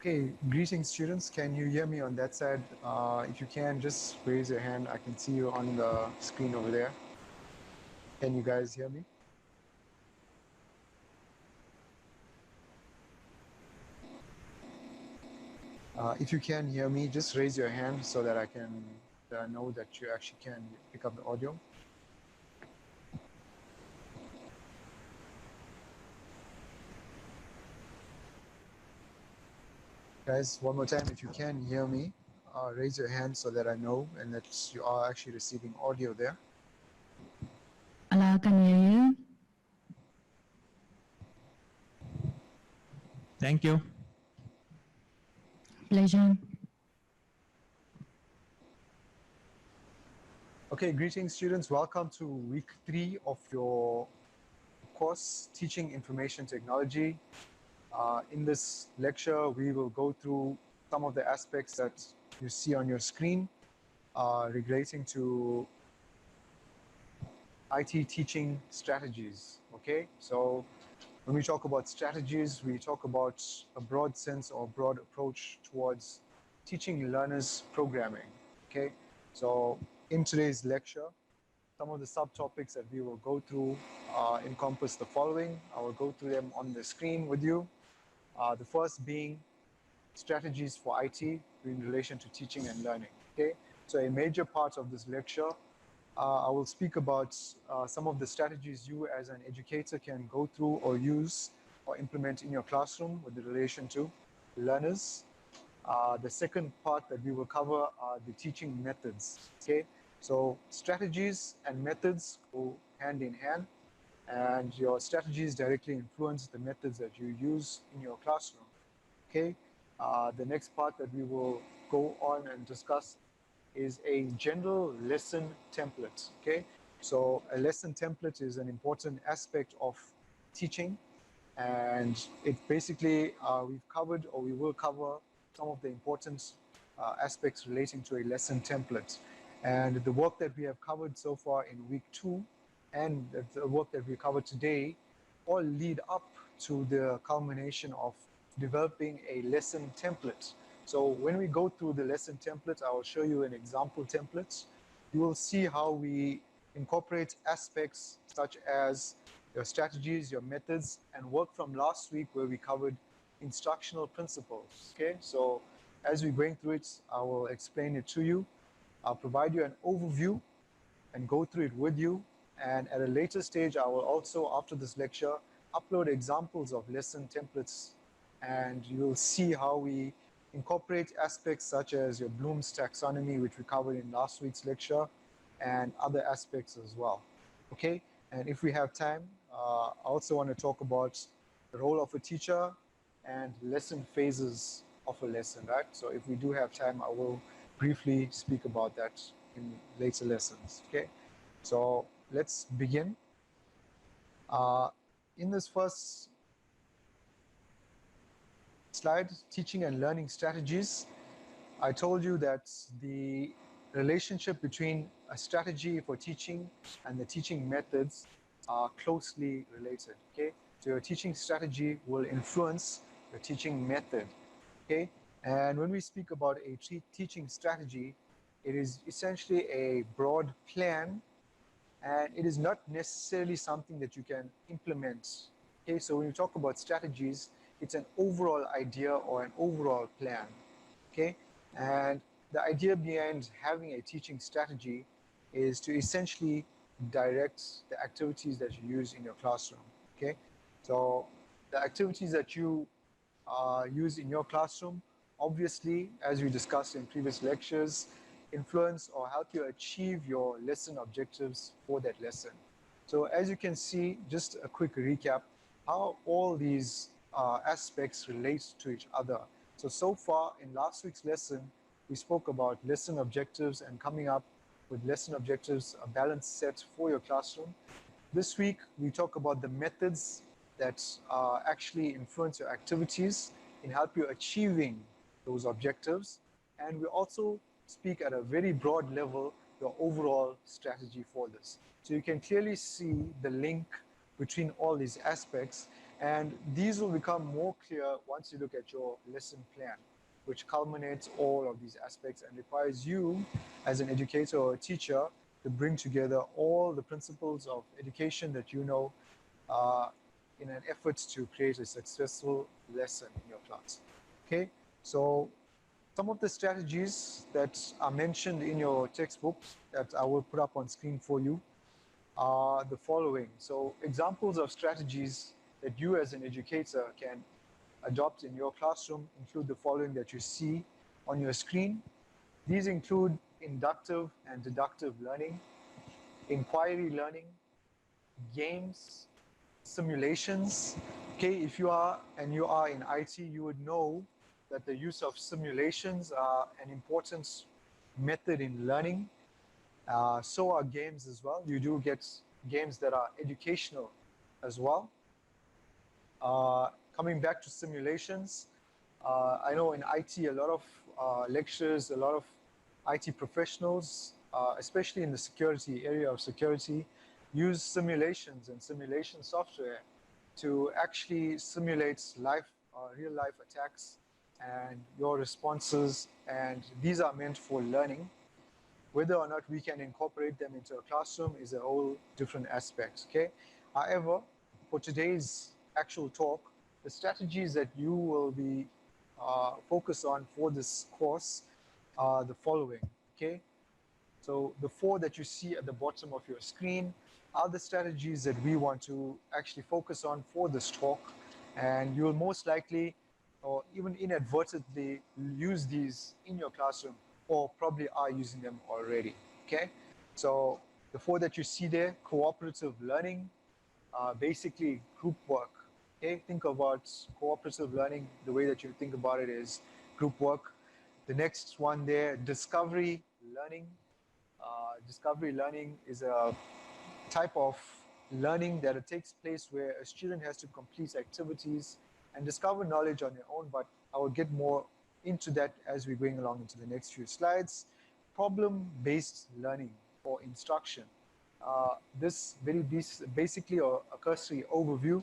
Okay, greetings students. Can you hear me on that side? If you can, just raise your hand. I can see you on the screen over there. Can you guys hear me? If you can hear me, just raise your hand so that I can know that you actually can pick up the audio. Guys, one more time, if you can hear me, raise your hand so that I know and that you are actually receiving audio there. Hello, can you hear you? Thank you. Pleasure. Okay, greetings students. Welcome to week 3 of your course, Teaching Information Technology. In this lecture, we will go through some of the aspects that you see on your screen relating to IT teaching strategies. Okay, so when we talk about strategies, we talk about a broad sense or broad approach towards teaching learners programming. Okay, so in today's lecture, some of the subtopics that we will go through encompass the following. I will go through them on the screen with you. The first being strategies for IT in relation to teaching and learning. Okay, so a major part of this lecture, I will speak about some of the strategies you as an educator can go through or use or implement in your classroom with relation to learners. The second part that we will cover are the teaching methods. Okay, so strategies and methods go hand in hand, and your strategies directly influence the methods that you use in your classroom. Okay, the next part that we will go on and discuss is a general lesson template. Okay, so a lesson template is an important aspect of teaching, and it basically we've covered, or we will cover, some of the important aspects relating to a lesson template. And the work that we have covered so far in week 2 and the work that we covered today all lead up to the culmination of developing a lesson template. So when we go through the lesson template, I will show you an example template. You will see how we incorporate aspects such as your strategies, your methods, and work from last week where we covered instructional principles. Okay, so as we're going through it, I will explain it to you. I'll provide you an overview and go through it with you. And at a later stage, I will also, after this lecture, upload examples of lesson templates, and you'll see how we incorporate aspects such as your Bloom's taxonomy, which we covered in last week's lecture, and other aspects as well. Okay, and if we have time, I also want to talk about the role of a teacher and lesson phases of a lesson, right? So if we do have time, I will briefly speak about that in later lessons. Okay, so let's begin. In this first slide, teaching and learning strategies, I told you that the relationship between a strategy for teaching and the teaching methods are closely related. Okay, so your teaching strategy will influence your teaching method. Okay, and when we speak about a teaching strategy, it is essentially a broad plan, and it is not necessarily something that you can implement. Okay, so when you talk about strategies, it's an overall idea or an overall plan. Okay, and the idea behind having a teaching strategy is to essentially direct the activities that you use in your classroom. Okay, so the activities that you use in your classroom, obviously, as we discussed in previous lectures, influence or help you achieve your lesson objectives for that lesson. So as you can see, just a quick recap, how all these aspects relate to each other. So far in last week's lesson, we spoke about lesson objectives and coming up with lesson objectives, a balanced set for your classroom. This week, we talk about the methods that actually influence your activities and help you achieving those objectives. And we also speak at a very broad level your overall strategy for this. So you can clearly see the link between all these aspects. And these will become more clear once you look at your lesson plan, which culminates all of these aspects and requires you as an educator or a teacher to bring together all the principles of education that you know in an effort to create a successful lesson in your class. Okay, so some of the strategies that are mentioned in your textbook that I will put up on screen for you are the following. So examples of strategies that you as an educator can adopt in your classroom include the following that you see on your screen. These include inductive and deductive learning, inquiry learning, games, simulations. Okay, if you are in IT, you would know that the use of simulations are an important method in learning. So are games as well. You do get games that are educational as well. Coming back to simulations, I know in IT a lot of lecturers, a lot of IT professionals, especially in the security area of security, use simulations and simulation software to actually simulate real life attacks and your responses. And these are meant for learning. Whether or not we can incorporate them into a classroom is a whole different aspect, okay? However, for today's actual talk, the strategies that you will be focused on for this course are the following, okay? So the four that you see at the bottom of your screen are the strategies that we want to actually focus on for this talk. And you will most likely, or even inadvertently, use these in your classroom, or probably are using them already, okay? So the four that you see there: cooperative learning, basically group work, okay? Think about cooperative learning, the way that you think about it is group work. The next one there, discovery learning. Discovery learning is a type of learning that it takes place where a student has to complete activities and discover knowledge on their own, but I will get more into that as we're going along into the next few slides. Problem-based learning or instruction. This very basically a cursory overview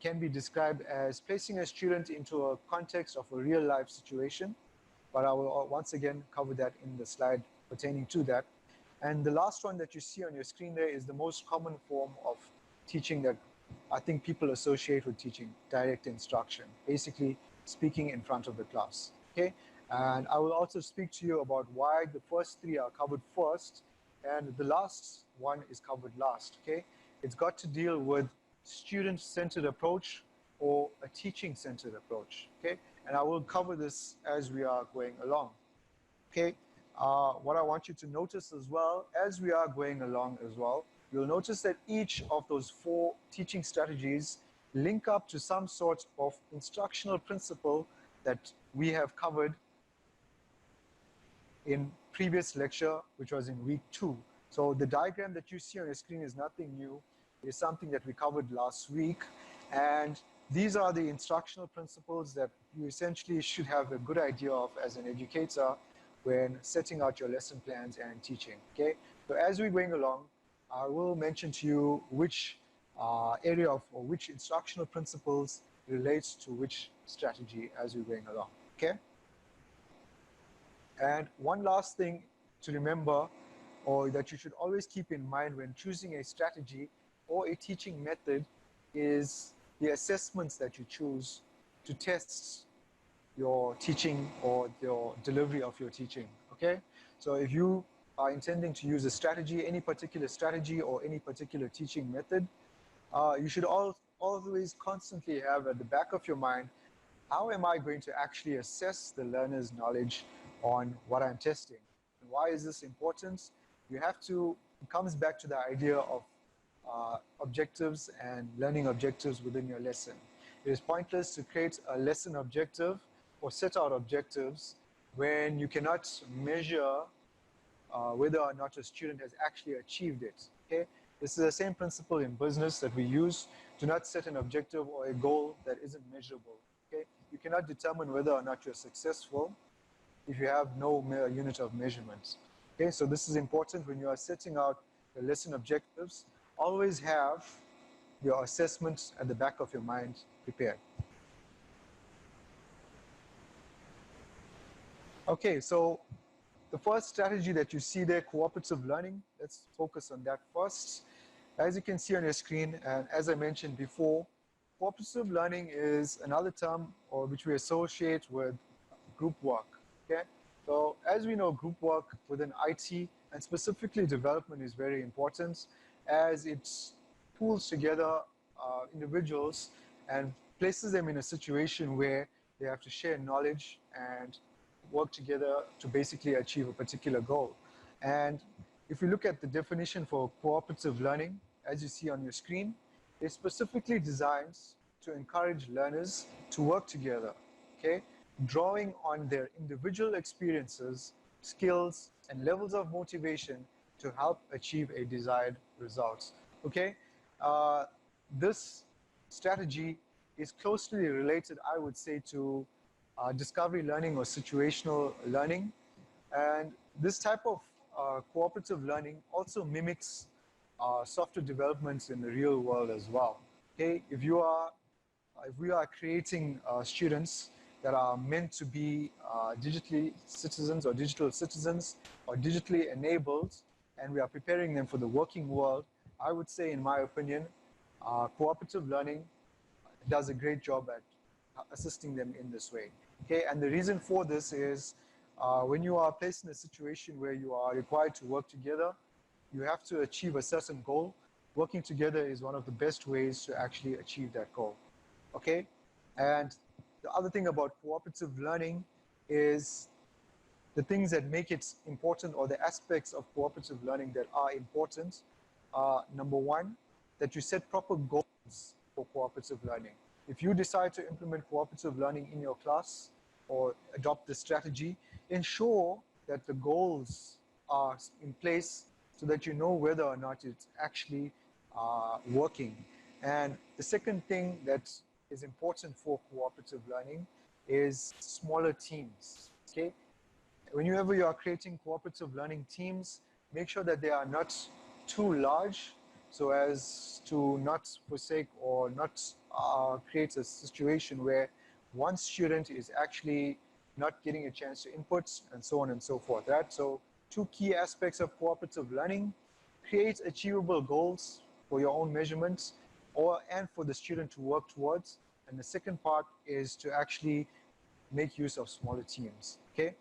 can be described as placing a student into a context of a real life situation, but I will once again cover that in the slide pertaining to that. And the last one that you see on your screen there is the most common form of teaching that I think people associate with teaching: direct instruction, basically speaking in front of the class, okay? And I will also speak to you about why the first three are covered first and the last one is covered last, okay? It's got to deal with student-centered approach or a teaching-centered approach, okay? And I will cover this as we are going along, okay? What I want you to notice as well, as we are going along as well, you'll notice that each of those four teaching strategies link up to some sort of instructional principle that we have covered in previous lecture, which was in week 2. So the diagram that you see on your screen is nothing new. It is something that we covered last week. And these are the instructional principles that you essentially should have a good idea of as an educator when setting out your lesson plans and teaching, okay? So as we're going along, I will mention to you which area of, or which instructional principles relates to which strategy as we're going along, okay? And one last thing to remember, or that you should always keep in mind when choosing a strategy or a teaching method, is the assessments that you choose to test your teaching or your delivery of your teaching, okay? So if you are intending to use a strategy, any particular strategy or any particular teaching method, you should always constantly have at the back of your mind, how am I going to actually assess the learner's knowledge on what I'm testing? And why is this important? You have to, it comes back to the idea of objectives and learning objectives within your lesson. It is pointless to create a lesson objective or set out objectives when you cannot measure whether or not a student has actually achieved it, okay? This is the same principle in business that we use. Do not set an objective or a goal that isn't measurable, okay? You cannot determine whether or not you're successful if you have no unit of measurement, okay? So this is important when you are setting out the lesson objectives. Always have your assessments at the back of your mind prepared. Okay, so the first strategy that you see there, cooperative learning, let's focus on that first. As you can see on your screen, and as I mentioned before, cooperative learning is another term which we associate with group work. Okay, so as we know, group work within IT and specifically development is very important, as it pulls together individuals and places them in a situation where they have to share knowledge and work together to basically achieve a particular goal. And if you look at the definition for cooperative learning, as you see on your screen, it's specifically designed to encourage learners to work together, okay? Drawing on their individual experiences, skills, and levels of motivation to help achieve a desired result, okay? This strategy is closely related, I would say, to discovery learning or situational learning. And this type of cooperative learning also mimics software developments in the real world as well. Okay, if we are creating students that are meant to be digitally citizens or digital citizens or digitally enabled, and we are preparing them for the working world, I would say, in my opinion, cooperative learning does a great job at assisting them in this way. Okay, and the reason for this is when you are placed in a situation where you are required to work together, you have to achieve a certain goal. Working together is one of the best ways to actually achieve that goal. Okay, and the other thing about cooperative learning is the things that make it important, or the aspects of cooperative learning that are important. Number one, that you set proper goals for cooperative learning. If you decide to implement cooperative learning in your class or adopt this strategy, ensure that the goals are in place so that you know whether or not it's actually working. And the second thing that is important for cooperative learning is smaller teams. Okay, whenever you are creating cooperative learning teams, make sure that they are not too large so as to not forsake or not create a situation where one student is actually not getting a chance to input, and so on and so forth. Right? So two key aspects of cooperative learning: create achievable goals for your own measurements and for the student to work towards. And the second part is to actually make use of smaller teams. Okay.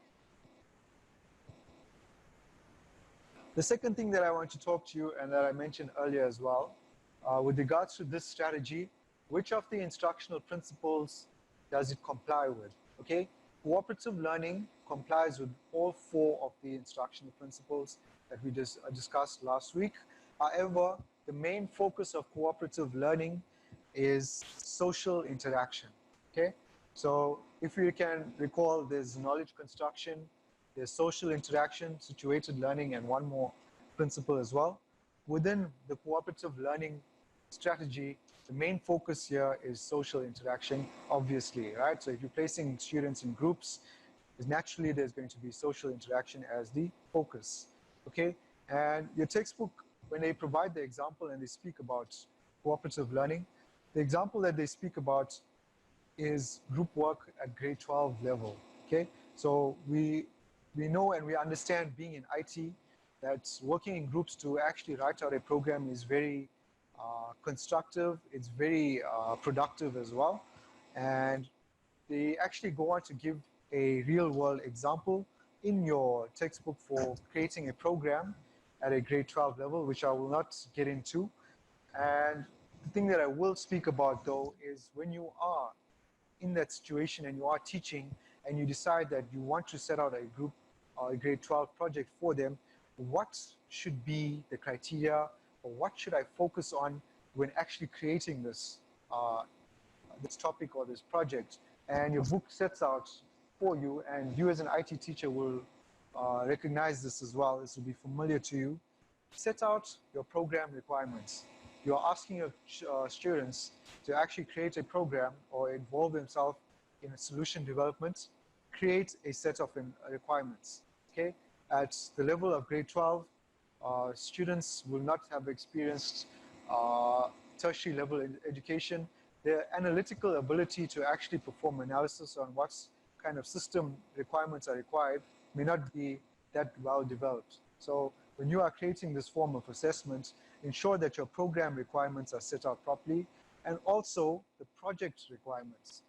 The second thing that I want to talk to you, and that I mentioned earlier as well, with regards to this strategy, which of the instructional principles does it comply with? Okay, cooperative learning complies with all four of the instructional principles that we just discussed last week. However, the main focus of cooperative learning is social interaction. Okay, so if you can recall, there's knowledge construction, there's social interaction, situated learning, and one more principle as well. Within the cooperative learning strategy, the main focus here is social interaction, obviously, right? So if you're placing students in groups, naturally there's going to be social interaction as the focus, okay? And your textbook, when they provide the example and they speak about cooperative learning, the example that they speak about is group work at grade 12 level, okay? So we know and we understand, being in IT, that working in groups to actually write out a program is very constructive, it's very productive as well. And they actually go on to give a real world example in your textbook for creating a program at a grade 12 level, which I will not get into. And the thing that I will speak about, though, is when you are in that situation and you are teaching and you decide that you want to set out a group or a grade 12 project for them, what should be the criteria, or what should I focus on when actually creating this this topic or this project? And your book sets out for you, and you as an IT teacher will recognize this as well. This will be familiar to you. Set out your program requirements. You're asking your students to actually create a program or involve themselves in a solution development. Create a set of requirements. Okay, at the level of grade 12, students will not have experienced tertiary level education, their analytical ability to actually perform analysis on what kind of system requirements are required may not be that well developed. So when you are creating this form of assessment, ensure that your program requirements are set out properly, and also the project requirements.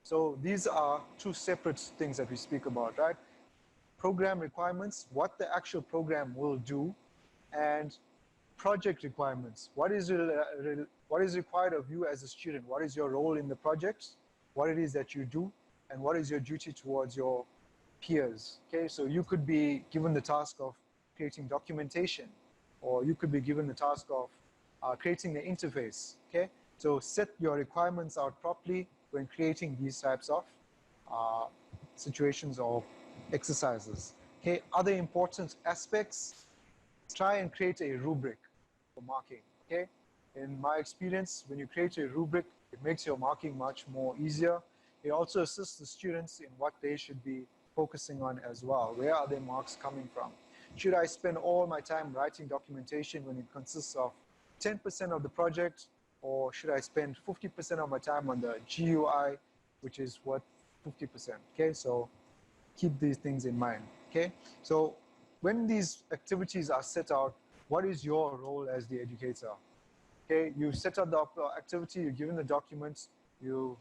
So these are two separate things that we speak about, right? Program requirements, what the actual program will do, and project requirements. What is required of you as a student? What is your role in the project? What it is that you do, and what is your duty towards your peers? Okay, so you could be given the task of creating documentation, or you could be given the task of creating the interface. Okay, so set your requirements out properly when creating these types of situations or exercises. Okay, other important aspects, try and create a rubric for marking. Okay, in my experience, when you create a rubric, it makes your marking much more easier. It also assists the students in what they should be focusing on as well. Where are their marks coming from? Should I spend all my time writing documentation when it consists of 10% of the project, or should I spend 50% of my time on the GUI, which is what 50%? Okay, so keep these things in mind. Okay, so when these activities are set out, what is your role as the educator? Okay, you set up the activity, you're given the documents, the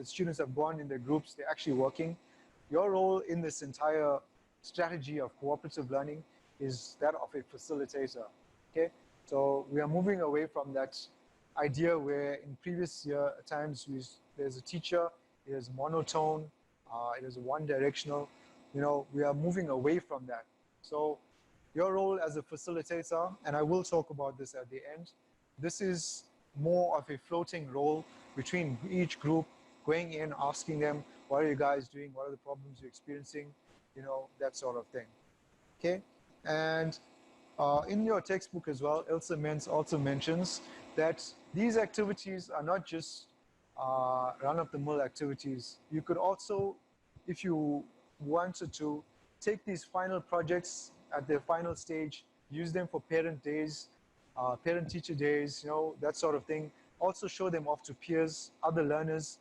students have gone in their groups, they're actually working. Your role in this entire strategy of cooperative learning is that of a facilitator. Okay, so we are moving away from that idea where in previous year times there's a teacher, it is monotone, it is one directional. You know, we are moving away from that. So your role as a facilitator, and I will talk about this at the end, this is more of a floating role between each group, going in, asking them, what are you guys doing? What are the problems you're experiencing? You know, that sort of thing. Okay, and in your textbook as well, Ilse Mens also mentions that these activities are not just run-of-the-mill activities. You could also, if you wanted to, take these final projects at their final stage, use them for parent days, parent-teacher days, you know, that sort of thing. Also show them off to peers, other learners,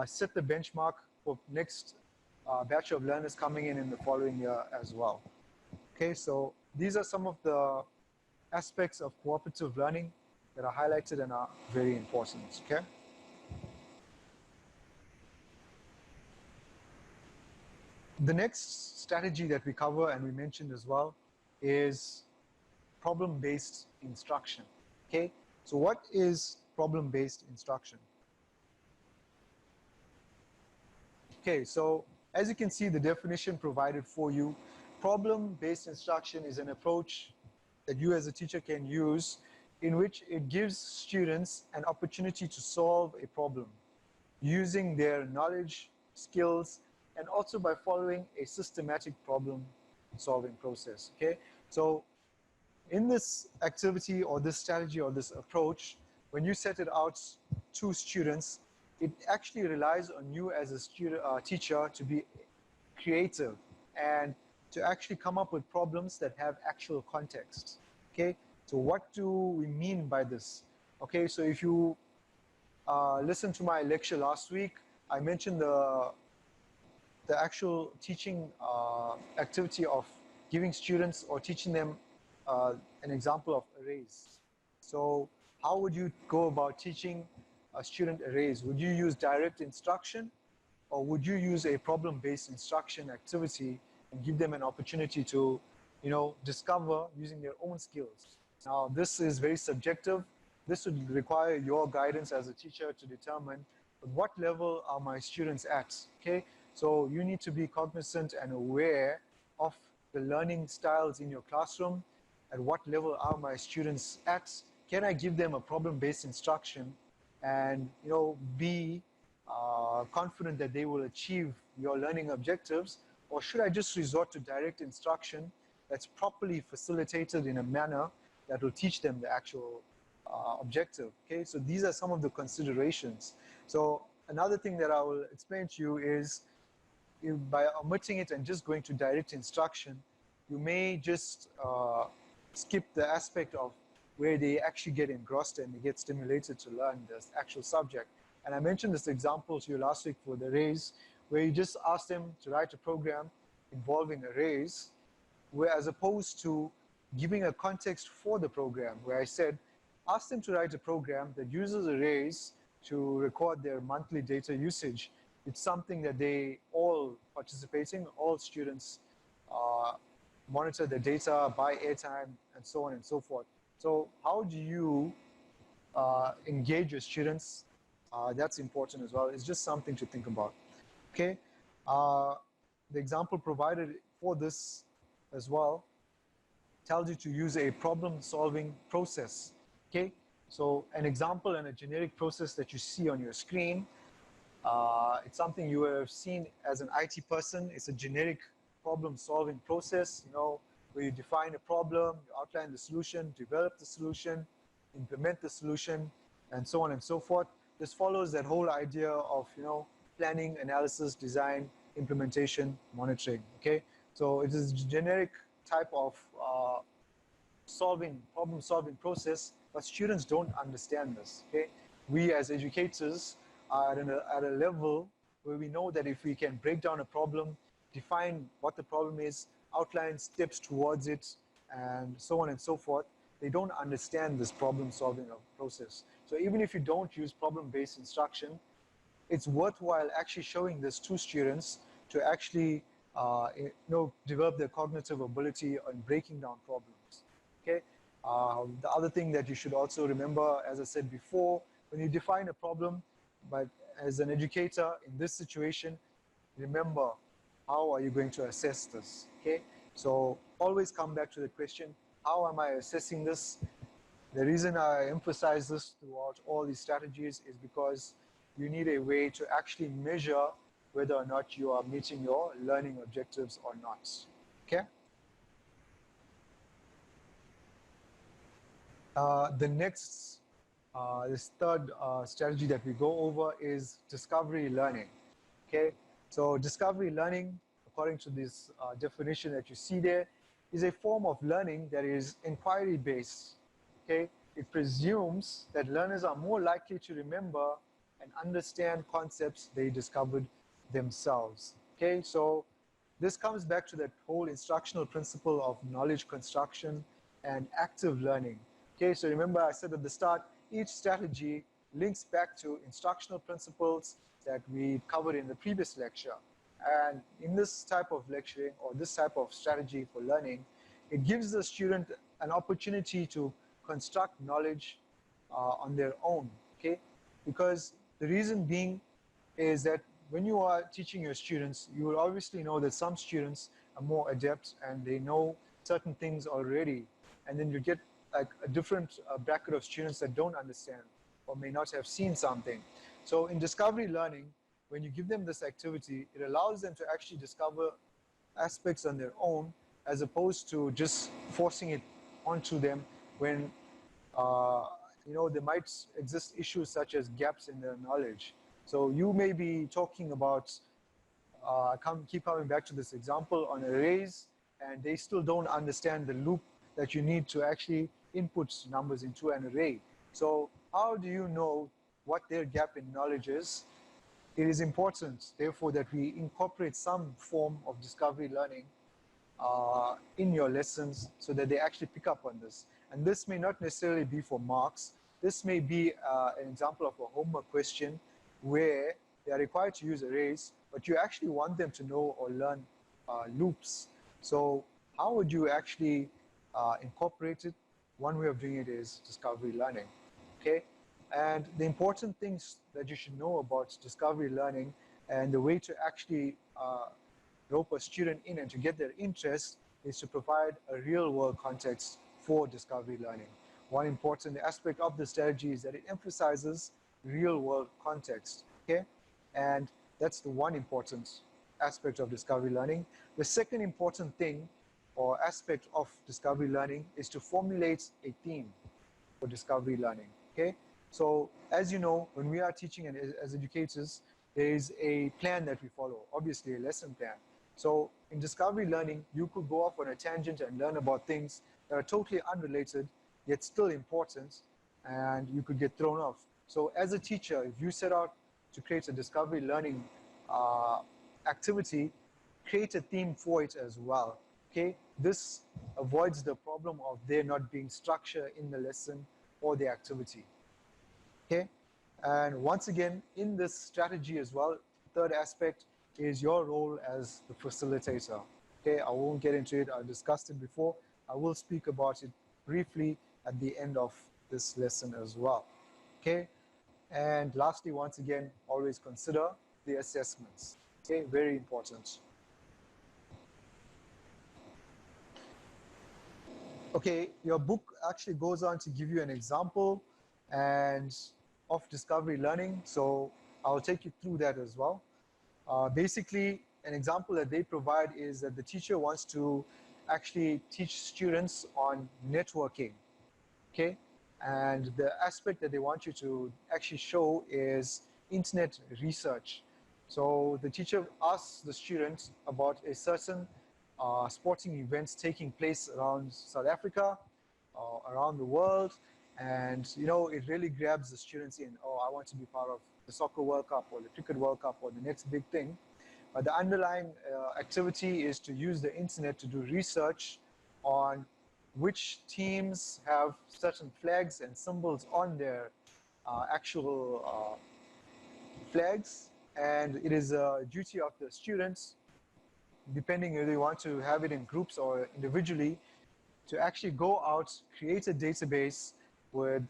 set the benchmark for next batch of learners coming in the following year as well. Okay, so these are some of the aspects of cooperative learning that are highlighted and are very important. Okay. The next strategy that we cover and we mentioned as well is problem-based instruction. Okay, so what is problem-based instruction? Okay, so as you can see, the definition provided for you, problem-based instruction is an approach that you as a teacher can use in which it gives students an opportunity to solve a problem using their knowledge, skills, and also by following a systematic problem-solving process. Okay, so in this activity or this strategy or this approach, when you set it out to students, it actually relies on you as a teacher to be creative and to actually come up with problems that have actual context. Okay, so what do we mean by this? Okay, so if you listen to my lecture last week, I mentioned the actual teaching activity of giving students or teaching them an example of arrays. So how would you go about teaching a student arrays? Would you use direct instruction, or would you use a problem-based instruction activity and give them an opportunity to, you know, discover using their own skills? Now, this is very subjective. This would require your guidance as a teacher to determine at what level are my students at, okay? So you need to be cognizant and aware of the learning styles in your classroom. At what level are my students at? Can I give them a problem-based instruction and, you know, be confident that they will achieve your learning objectives? Or should I just resort to direct instruction that's properly facilitated in a manner that will teach them the actual objective? Okay, so these are some of the considerations. So another thing that I will explain to you is, by omitting it and just going to direct instruction, you may just skip the aspect of where they actually get engrossed and they get stimulated to learn the actual subject. And I mentioned this example to you last week for the arrays, where you just ask them to write a program involving arrays, where as opposed to giving a context for the program, where I said, ask them to write a program that uses arrays to record their monthly data usage. It's something that they all participating, all students monitor the data, buy airtime, and so on and so forth. So how do you engage your students? That's important as well. It's just something to think about. Okay. The example provided for this as well tells you to use a problem-solving process. Okay. So an example and a generic process that you see on your screen. It's something you have seen as an IT person. It's a generic problem-solving process, where you define a problem, you outline the solution, develop the solution, implement the solution, and so on and so forth. This follows that whole idea of, planning, analysis, design, implementation, monitoring, okay? So it is a generic type of problem-solving process, but students don't understand this, okay? We as educators are at a level where we know that if we can break down a problem, define what the problem is, outline steps towards it, and so on and so forth, they don't understand this problem-solving process. So even if you don't use problem-based instruction, it's worthwhile actually showing this to students to actually develop their cognitive ability on breaking down problems. Okay. The other thing that you should also remember, as I said before, when you define a problem, but as an educator in this situation, remember, how are you going to assess this? Okay. So always come back to the question, how am I assessing this? The reason I emphasize this throughout all these strategies is because you need a way to actually measure whether or not you are meeting your learning objectives or not. Okay? This third strategy that we go over is discovery learning. Okay? So discovery learning, according to this definition that you see there, is a form of learning that is inquiry-based. Okay? It presumes that learners are more likely to remember and understand concepts they discovered themselves. Okay, so this comes back to that whole instructional principle of knowledge construction and active learning. Okay, so remember I said at the start, each strategy links back to instructional principles that we covered in the previous lecture. And in this type of lecturing or this type of strategy for learning, it gives the student an opportunity to construct knowledge on their own, okay? Because the reason being is that when you are teaching your students, you will obviously know that some students are more adept and they know certain things already. And then you get like a different bracket of students that don't understand or may not have seen something. So in discovery learning, when you give them this activity, it allows them to actually discover aspects on their own as opposed to just forcing it onto them when there might exist issues such as gaps in their knowledge. So you may be talking about, keep coming back to this example on arrays, and they still don't understand the loop that you need to actually input numbers into an array. So how do you know what their gap in knowledge is? It is important, therefore, that we incorporate some form of discovery learning in your lessons so that they actually pick up on this. And this may not necessarily be for marks. This may be an example of a homework question where they are required to use arrays, but you actually want them to know or learn loops. So how would you actually incorporate it? One way of doing it is discovery learning, okay? And the important things that you should know about discovery learning and the way to actually rope a student in and to get their interest is to provide a real-world context for discovery learning. One important aspect of the strategy is that it emphasizes real-world context, okay? And that's the one important aspect of discovery learning. The second important thing or aspect of discovery learning is to formulate a theme for discovery learning, okay? So as you know, when we are teaching as educators, there is a plan that we follow, obviously a lesson plan. So in discovery learning, you could go off on a tangent and learn about things that are totally unrelated, yet still important, and you could get thrown off. So as a teacher, if you set out to create a discovery learning activity, create a theme for it as well. Okay, this avoids the problem of there not being structure in the lesson or the activity. Okay, and once again, in this strategy as well, third aspect is your role as the facilitator. Okay, I won't get into it. I discussed it before. I will speak about it briefly at the end of this lesson as well. Okay, and lastly, once again, always consider the assessments. Okay, very important. Okay, your book actually goes on to give you an example and of discovery learning. So I'll take you through that as well. Basically, an example that they provide is that the teacher wants to actually teach students on networking. Okay, and the aspect that they want you to actually show is internet research. So the teacher asks the students about a certain sporting events taking place around South Africa, around the world, and it really grabs the students in. Oh, I want to be part of the soccer World Cup or the cricket World Cup or the next big thing. But the underlying activity is to use the internet to do research on which teams have certain flags and symbols on their actual flags, and it is a duty of the students, depending whether you want to have it in groups or individually, to actually go out, create a database with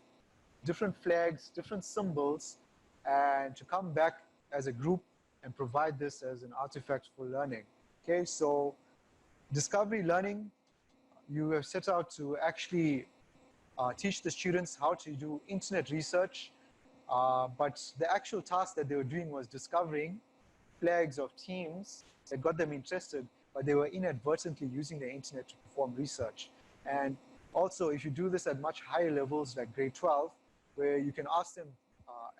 different flags, different symbols, and to come back as a group and provide this as an artifact for learning. Okay, so discovery learning, you have set out to actually teach the students how to do internet research, but the actual task that they were doing was discovering flags of teams that got them interested, but they were inadvertently using the internet to perform research. And also, if you do this at much higher levels, like grade 12, where you can ask them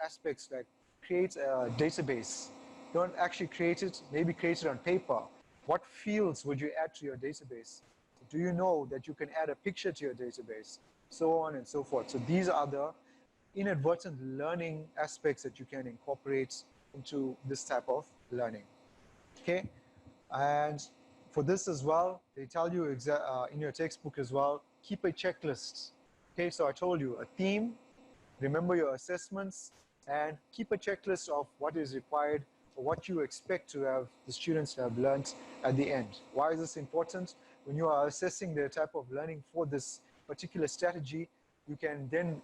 aspects like create a database. Don't actually create it, maybe create it on paper. What fields would you add to your database? Do you know that you can add a picture to your database? So on and so forth. So these are the inadvertent learning aspects that you can incorporate into this type of learning. Okay, and for this as well, they tell you in your textbook as well, keep a checklist. Okay, so I told you a theme, remember your assessments, and keep a checklist of what is required or what you expect to have the students to have learned at the end. Why is this important? When you are assessing the type of learning for this particular strategy, you can then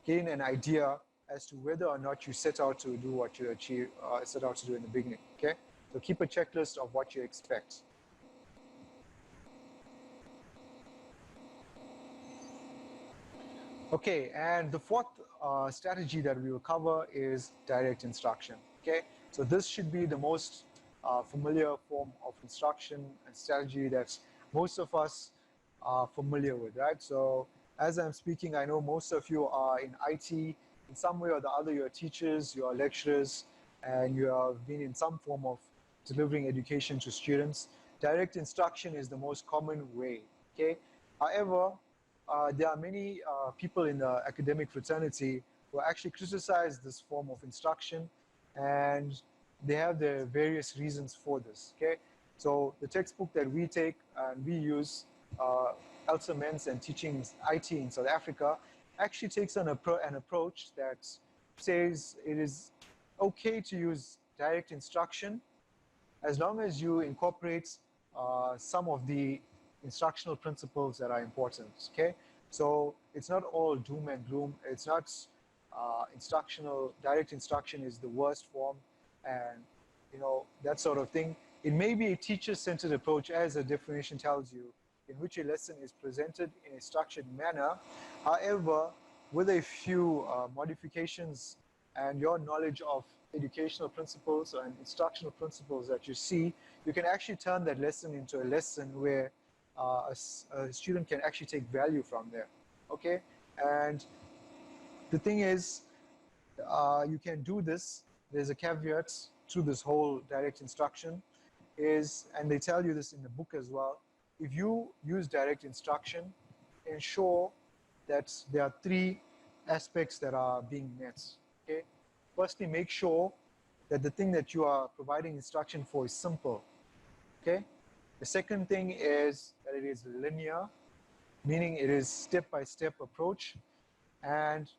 gain an idea as to whether or not you set out to do what you set out to do in the beginning. Okay, so keep a checklist of what you expect. Okay, and the fourth strategy that we will cover is direct instruction. Okay, so this should be the most familiar form of instruction and strategy that most of us are familiar with, right? So as I'm speaking, I know most of you are in IT. In some way or the other, you're teachers, you're lecturers, and you have been in some form of delivering education to students. Direct instruction is the most common way, okay? However, there are many people in the academic fraternity who actually criticize this form of instruction, and they have their various reasons for this. Okay, so the textbook that we take and we use, Elsa Men's and Teaching IT in South Africa, actually takes an approach that says it is okay to use direct instruction as long as you incorporate some of the instructional principles that are important. Okay, so it's not all doom and gloom. It's not direct instruction is the worst form, and that sort of thing. It may be a teacher-centered approach, as the definition tells you, in which a lesson is presented in a structured manner. However, with a few modifications and your knowledge of educational principles and instructional principles that you see, you can actually turn that lesson into a lesson where a student can actually take value from there. Okay, and the thing is, you can do this. There's a caveat to this whole direct instruction, and they tell you this in the book as well. If you use direct instruction, ensure that there are three aspects that are being met. Okay, firstly, make sure that the thing that you are providing instruction for is simple. Okay, the second thing is that it is linear, meaning it is step-by-step approach, and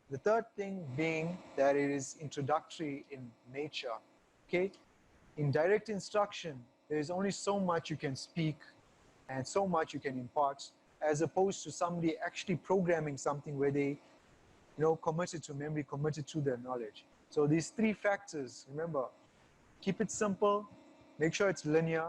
the third thing being that it is introductory in nature. Okay, in direct instruction, there is only so much you can speak and so much you can impart, as opposed to somebody actually programming something where they, committed to memory, committed to their knowledge. So these three factors, remember, keep it simple, make sure it's linear,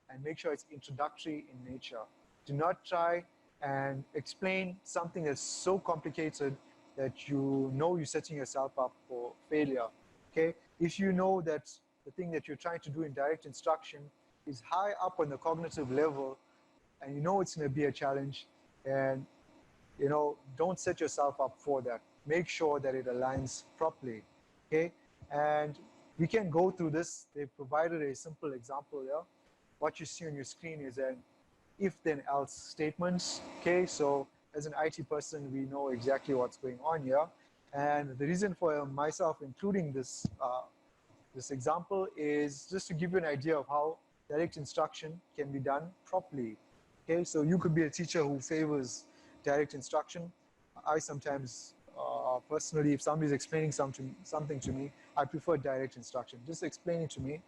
and make sure it's introductory in nature. Do not try and explain something that's so complicated that you know you're setting yourself up for failure. Okay? If you know that the thing that you're trying to do in direct instruction is high up on the cognitive level, and you know it's going to be a challenge, and don't set yourself up for that. Make sure that it aligns properly. Okay? And we can go through this. They provided a simple example there. What you see on your screen is an if then else statements. Okay, so as an IT person, we know exactly what's going on here. And the reason for myself including this this example is just to give you an idea of how direct instruction can be done properly. Okay, so you could be a teacher who favors direct instruction. I sometimes, personally, if somebody's explaining something to me, I prefer direct instruction. Just explain it to me.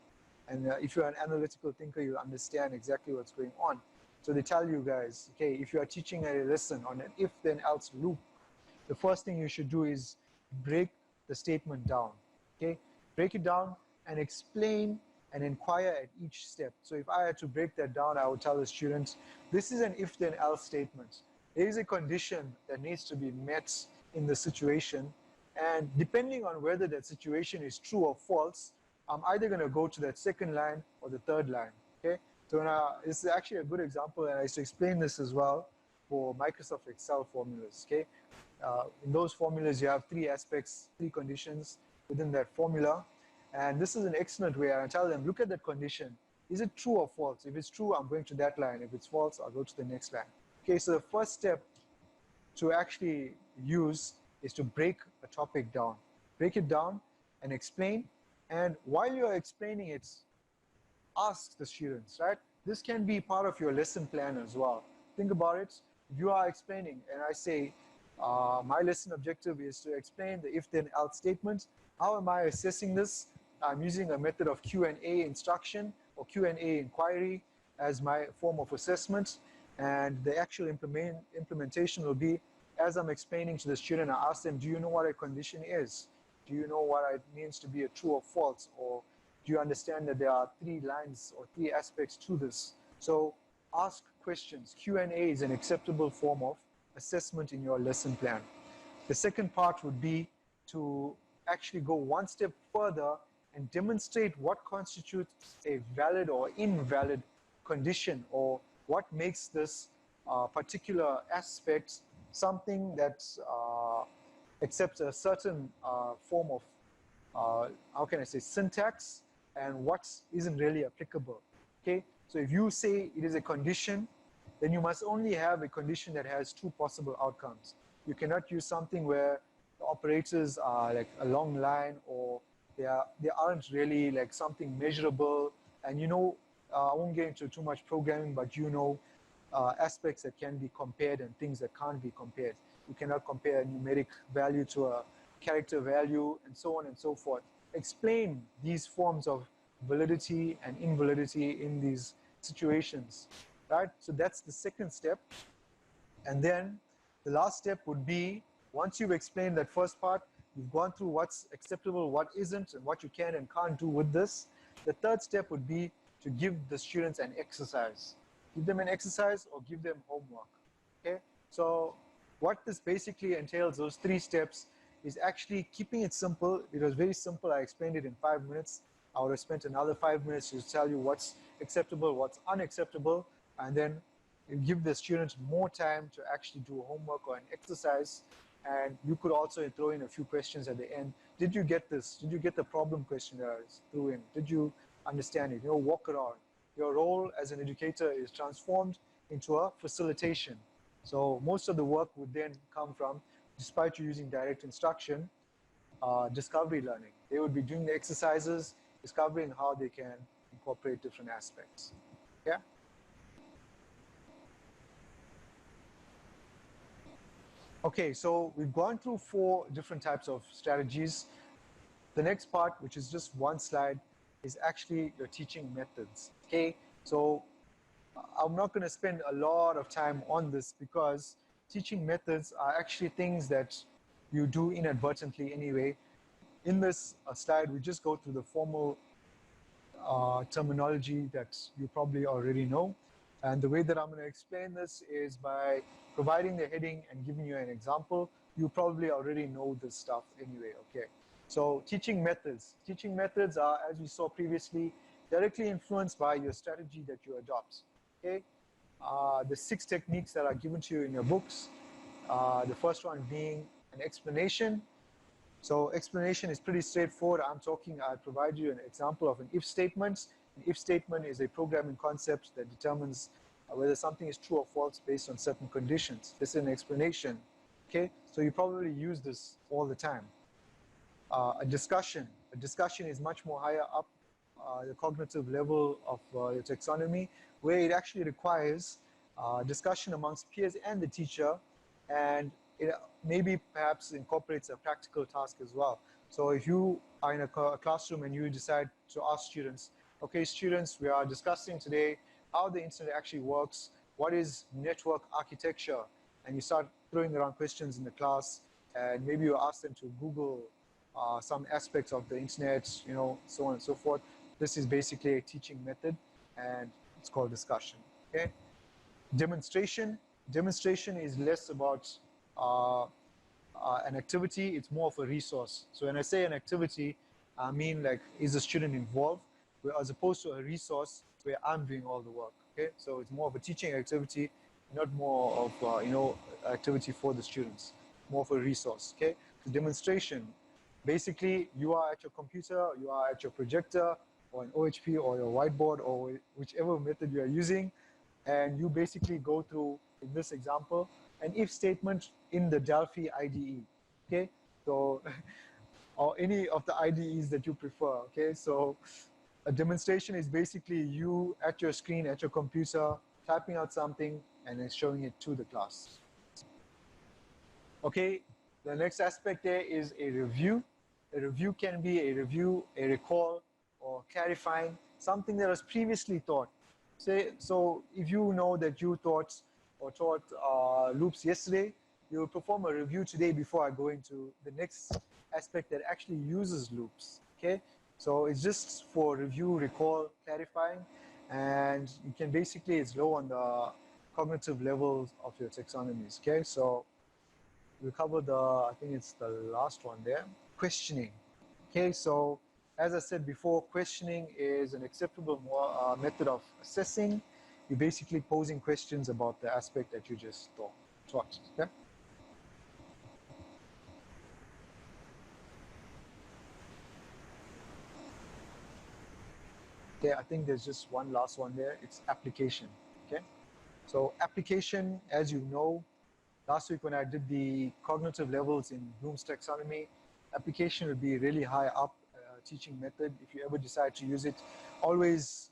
And if you're an analytical thinker, you'll understand exactly what's going on. So they tell you guys, okay, if you are teaching a lesson on an if-then-else loop, the first thing you should do is break the statement down. Okay, break it down and explain and inquire at each step. So if I had to break that down, I would tell the students, this is an if-then-else statement. There is a condition that needs to be met in the situation, and depending on whether that situation is true or false, I'm either going to go to that second line or the third line. Okay, so now this is actually a good example, and I used to explain this as well for Microsoft Excel formulas. Okay, in those formulas, you have three aspects, three conditions within that formula. And this is an excellent way. I tell them, look at that condition. Is it true or false? If it's true, I'm going to that line. If it's false, I'll go to the next line. Okay, so the first step to actually use is to break a topic down. Break it down and explain. And while you're explaining it, ask the students, right? This can be part of your lesson plan as well. Think about it. You are explaining, and I say, my lesson objective is to explain the if-then-else statement. How am I assessing this? I'm using a method of Q&A instruction or Q&A inquiry as my form of assessment. And the actual implementation will be, as I'm explaining to the student, I ask them, do you know what a condition is? Do you know what it means to be a true or false? Or do you understand that there are three lines or three aspects to this? So ask questions. Q&A is an acceptable form of assessment in your lesson plan. The second part would be to actually go one step further and demonstrate what constitutes a valid or invalid condition, or what makes this particular aspect something that accepts a certain form of, how can I say, syntax, and what isn't really applicable. Okay, so if you say it is a condition, then you must only have a condition that has two possible outcomes. You cannot use something where the operators are like a long line, or they aren't really like something measurable. And I won't get into too much programming, but aspects that can be compared and things that can't be compared. You cannot compare a numeric value to a character value, and so on and so forth. Explain these forms of validity and invalidity in these situations, right? So that's the second step. And then the last step would be, once you've explained that first part, you've gone through what's acceptable, what isn't, and what you can and can't do with this. The third step would be to give the students an exercise. Give them an exercise or give them homework. Okay? So what this basically entails, those three steps, is actually keeping it simple. It was very simple. I explained it in 5 minutes. I would have spent another 5 minutes to tell you what's acceptable, what's unacceptable, and then give the students more time to actually do homework or an exercise. And you could also throw in a few questions at the end. Did you get this? Did you get the problem question that I threw in? Did you understand it? Walk around. Your role as an educator is transformed into a facilitation. So most of the work would then come from, despite you using direct instruction, discovery learning. They would be doing the exercises, discovering how they can incorporate different aspects. Yeah. Okay, so we've gone through 4 different types of strategies. The next part, which is just one slide, is actually your teaching methods. Okay, so I'm not going to spend a lot of time on this because teaching methods are actually things that you do inadvertently anyway. In this slide, we just go through the formal terminology that you probably already know. And the way that I'm going to explain this is by providing the heading and giving you an example. You probably already know this stuff anyway, okay? So teaching methods. Teaching methods are, as we saw previously, directly influenced by your strategy that you adopt, okay? The 6 techniques that are given to you in your books. The first one being an explanation. So explanation is pretty straightforward. I provide you an example of an if statement. An if statement is a programming concept that determines whether something is true or false based on certain conditions. This is an explanation, okay? So you probably use this all the time. A discussion is much more higher up the cognitive level of your taxonomy, where it actually requires discussion amongst peers and the teacher, and it maybe perhaps incorporates a practical task as well. So if you are in a classroom and you decide to ask students, okay, students, we are discussing today how the internet actually works, what is network architecture, and you start throwing around questions in the class, and maybe you ask them to Google some aspects of the internet, you know, so on and so forth. This is basically a teaching method, and it's called discussion. Okay. Demonstration. Demonstration is less about an activity. It's more of a resource. So when I say an activity, I mean like, is the student involved, as opposed to a resource where I'm doing all the work. Okay. So it's more of a teaching activity, not more of you know, activity for the students. More of a resource. Okay. So demonstration. Basically, you are at your computer, you are at your projector, or an OHP, or your whiteboard, or whichever method you are using, and you basically go through, in this example, an if statement in the Delphi IDE, okay? So, or any of the IDEs that you prefer, okay? So a demonstration is basically you at your screen, at your computer, typing out something and then showing it to the class. Okay, the next aspect there is a review. A review can be a review, a recall, or clarifying something that was previously taught. Say, so if you know that you taught loops yesterday, you will perform a review today before I go into the next aspect that actually uses loops. Okay, so it's just for review, recall, clarifying, and you can basically, it's low on the cognitive levels of your taxonomies. Okay, so we covered the, I think it's the last one there, questioning. Okay, so as I said before, questioning is an acceptable method of assessing. You're basically posing questions about the aspect that you just taught. Okay? Okay, I think there's just one last one there. It's application. Okay, so application, as you know, last week when I did the cognitive levels in Bloom's taxonomy, application will be really high up teaching method. If you ever decide to use it, always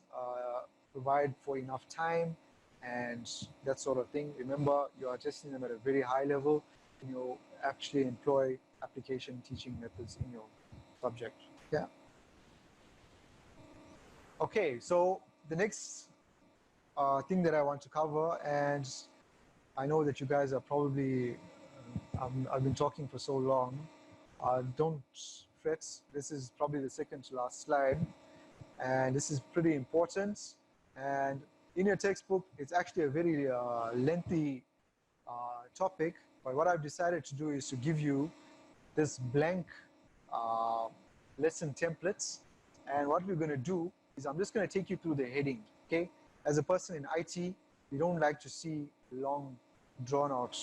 provide for enough time and that sort of thing. Remember, you are testing them at a very high level and you actually employ application teaching methods in your subject. Yeah. Okay, so the next thing that I want to cover, and I know that you guys are probably, I've been talking for so long. Don't fret, this is probably the second to last slide. And this is pretty important. And in your textbook, it's actually a very lengthy topic. But what I've decided to do is to give you this blank uh, lesson templates. And what we're going to do is I'm just going to take you through the heading. Okay. As a person in IT, we don't like to see long, drawn out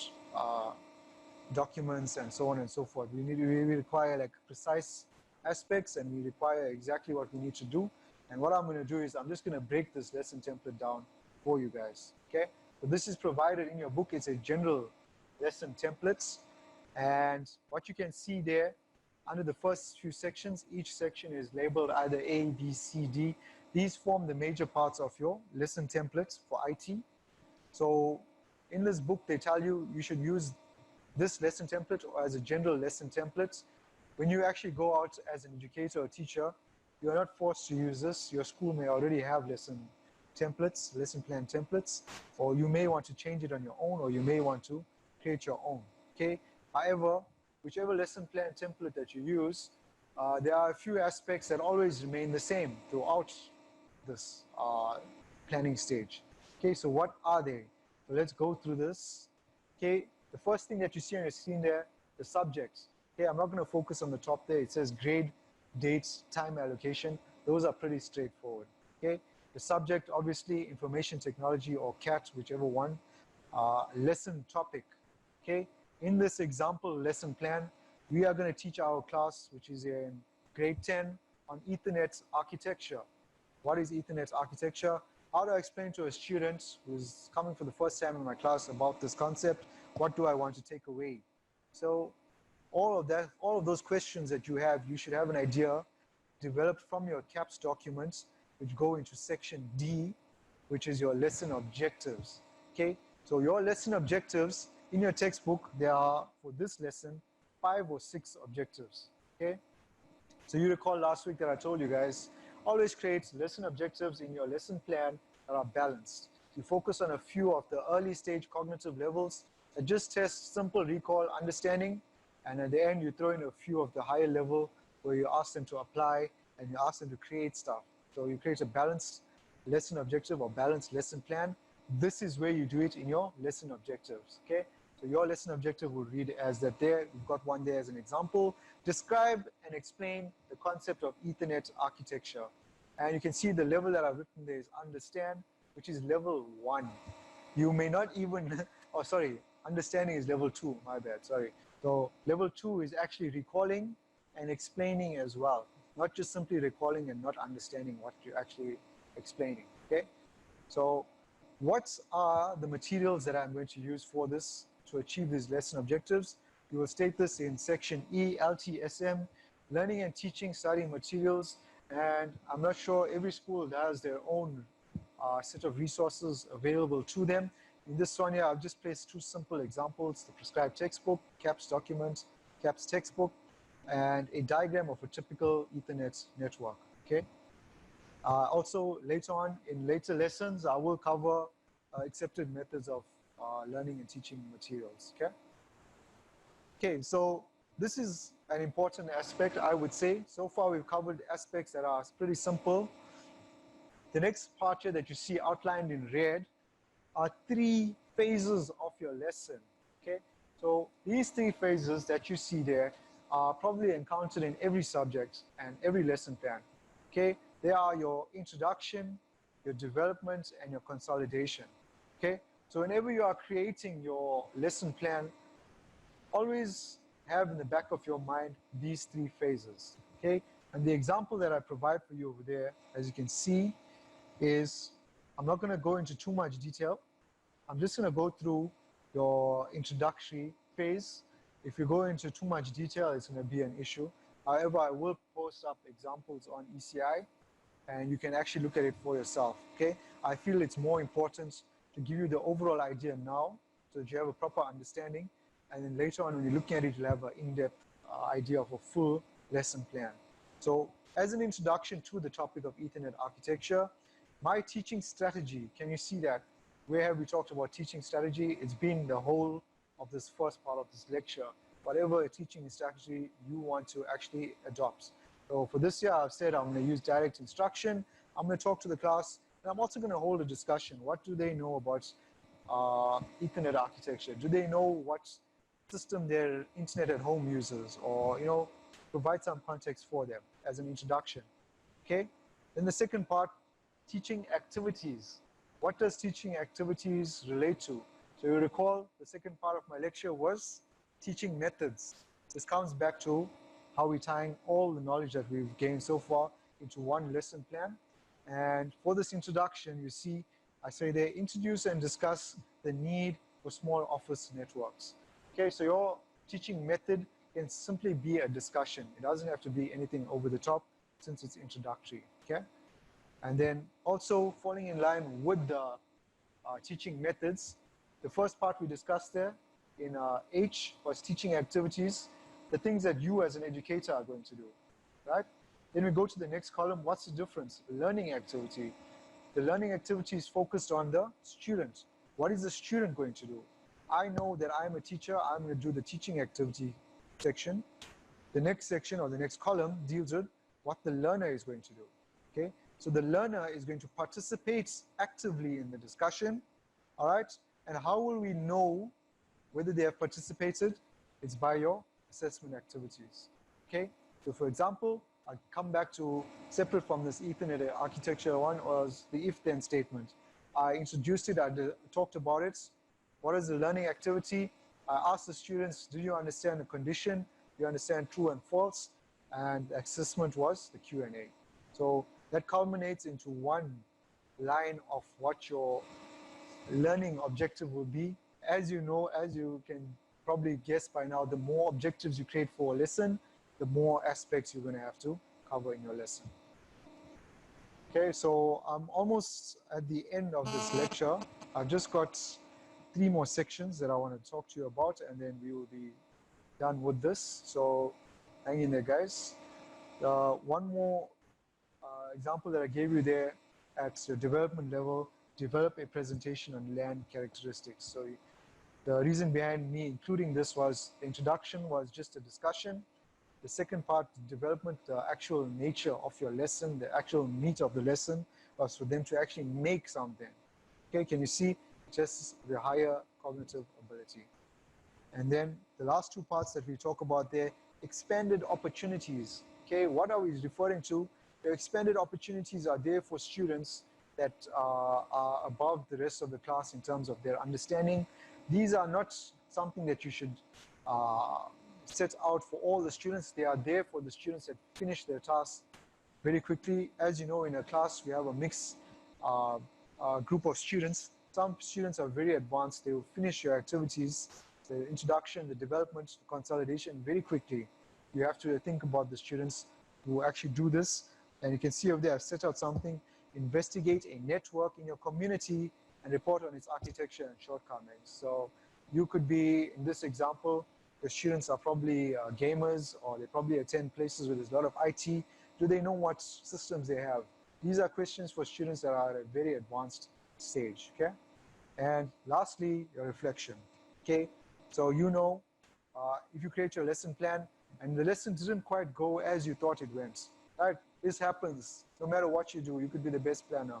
documents and so on and so forth. We require like precise aspects, and we require exactly what we need to do. And what I'm going to do is I'm just going to break this lesson template down for you guys. Okay. So this is provided in your book. It's a general lesson templates. And what you can see there, under the first few sections, each section is labeled either A, B, C, D. These form the major parts of your lesson templates for IT. So in this book, they tell you you should use this lesson template or as a general lesson template. When you actually go out as an educator or teacher, you're not forced to use this. Your school may already have lesson templates, lesson plan templates, or you may want to change it on your own, or you may want to create your own, okay? However, whichever lesson plan template that you use, there are a few aspects that always remain the same throughout this planning stage. Okay, so what are they? So let's go through this. Okay, the first thing that you see on your screen there, the subjects. Okay, I'm not going to focus on the top there. It says grade, dates, time allocation. Those are pretty straightforward. Okay, the subject, obviously, information technology or CAT, whichever one. Lesson topic. Okay, in this example lesson plan, we are going to teach our class, which is in grade 10, on Ethernet architecture. What is Ethernet architecture? How do I explain to a student who's coming for the first time in my class about this concept? What do I want to take away? So all of those questions that you have, you should have an idea developed from your CAPS documents, which go into section D, which is your lesson objectives. Okay, so your lesson objectives in your textbook, there are, for this lesson, 5 or 6 objectives. Okay, so you recall last week that I told you guys, always create lesson objectives in your lesson plan that are balanced. You focus on a few of the early stage cognitive levels that just test simple recall, understanding, and at the end you throw in a few of the higher level where you ask them to apply and you ask them to create stuff. So you create a balanced lesson objective or balanced lesson plan. This is where you do it in your lesson objectives, okay? So your lesson objective will read as that there, we've got one there as an example. Describe and explain the concept of Ethernet architecture. And you can see the level that I've written there is understand, which is level 1. You may not even, oh sorry, understanding is level 2, my bad, sorry. So level 2 is actually recalling and explaining as well. Not just simply recalling and not understanding what you're actually explaining, okay? So what are the materials that I'm going to use for this to achieve these lesson objectives? You will state this in section E, LTSM, learning and teaching studying materials. And I'm not sure, every school has their own set of resources available to them. In this one here, I've just placed 2 simple examples: the prescribed textbook, CAPS document, CAPS textbook, and a diagram of a typical Ethernet network, okay? Also, later on, in later lessons, I will cover accepted methods of learning and teaching materials, okay? Okay, so this is an important aspect, I would say. So far, we've covered aspects that are pretty simple. The next part here that you see outlined in red are 3 phases of your lesson, okay? So these 3 phases that you see there are probably encountered in every subject and every lesson plan, okay? They are your introduction, your development, and your consolidation, okay? So whenever you are creating your lesson plan, always have in the back of your mind these 3 phases, okay? And the example that I provide for you over there, as you can see, is, I'm not going to go into too much detail. I'm just going to go through your introductory phase. If you go into too much detail, it's going to be an issue. However, I will post up examples on ECI, and you can actually look at it for yourself, okay? I feel it's more important to give you the overall idea now so that you have a proper understanding, and then later on when you're looking at it, you'll have an in-depth idea of a full lesson plan. So as an introduction to the topic of Ethernet architecture, my teaching strategy, can you see that? Where have we talked about teaching strategy? It's been the whole of this first part of this lecture. Whatever teaching strategy you want to actually adopt. So for this year, I've said I'm going to use direct instruction. I'm going to talk to the class, and I'm also going to hold a discussion. What do they know about Ethernet architecture? Do they know what system their internet at home uses, or provide some context for them as an introduction? Okay. Then the second part, teaching activities. What does teaching activities relate to? So you recall the second part of my lecture was teaching methods. This comes back to how we're tying all the knowledge that we've gained so far into one lesson plan. And for this introduction, you see I say there, introduce and discuss the need for small office networks. Okay, so your teaching method can simply be a discussion. It doesn't have to be anything over the top since it's introductory, okay? And then also falling in line with the teaching methods, the first part we discussed there in H was teaching activities, the things that you as an educator are going to do, right? Then we go to the next column, what's the difference? Learning activity. The learning activity is focused on the student. What is the student going to do? I know that I'm a teacher, I'm going to do the teaching activity section. The next section or the next column deals with what the learner is going to do. Okay, so the learner is going to participate actively in the discussion, all right? And how will we know whether they have participated? It's by your assessment activities. Okay, so for example, I'll come back to, separate from this Ethernet architecture one, was the if-then statement. I introduced it, I talked about it. What is the learning activity? I asked the students, do you understand the condition? Do you understand true and false? And the assessment was the Q&A. So that culminates into one line of what your learning objective will be. As you know, as you can probably guess by now, the more objectives you create for a lesson, the more aspects you're going to have to cover in your lesson. Okay, so I'm almost at the end of this lecture. I've just got 3 more sections that I want to talk to you about, and then we will be done with this. So hang in there, guys. One more example that I gave you there at your development level, develop a presentation on land characteristics. So the reason behind me including this was the introduction was just a discussion. The second part, development, the actual nature of your lesson, the actual meat of the lesson was for them to actually make something. Okay, can you see? Just the higher cognitive ability. And then the last 2 parts that we talk about there, expanded opportunities. Okay, what are we referring to? The expanded opportunities are there for students that are above the rest of the class in terms of their understanding. These are not something that you should set out for all the students. They are there for the students that finish their tasks very quickly. As you know, in a class, we have a mixed group of students. Some students are very advanced. They will finish your activities, the introduction, the development, the consolidation very quickly. You have to think about the students who actually do this. And you can see over there, I've set out something, investigate a network in your community and report on its architecture and shortcomings. So you could be, in this example, the students are probably gamers, or they probably attend places where there's a lot of IT. Do they know what systems they have? These are questions for students that are at a very advanced stage, okay? And lastly, your reflection, okay? So you know, if you create your lesson plan and the lesson didn't quite go as you thought it went, right? This happens no matter what you do. You could be the best planner.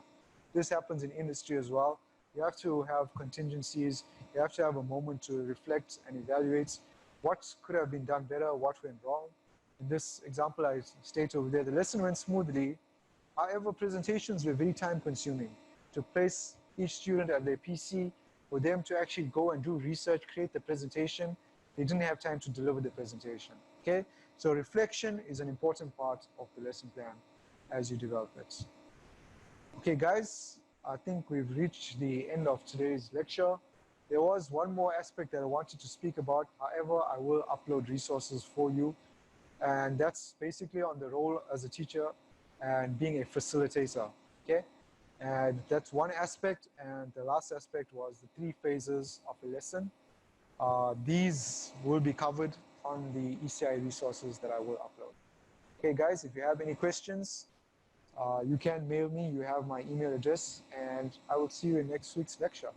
This happens in industry as well. You have to have contingencies. You have to have a moment to reflect and evaluate what could have been done better, what went wrong. In this example I state over there, the lesson went smoothly. However, presentations were very time consuming. To place each student at their PC, for them to actually go and do research, create the presentation, they didn't have time to deliver the presentation, okay? So reflection is an important part of the lesson plan as you develop it. Okay, guys, I think we've reached the end of today's lecture. There was one more aspect that I wanted to speak about. However, I will upload resources for you. And that's basically on the role as a teacher and being a facilitator, okay? And that's one aspect. And the last aspect was the 3 phases of a lesson. These will be covered on the ECI resources that I will upload. Okay, guys, if you have any questions, you can mail me. You have my email address, and I will see you in next week's lecture.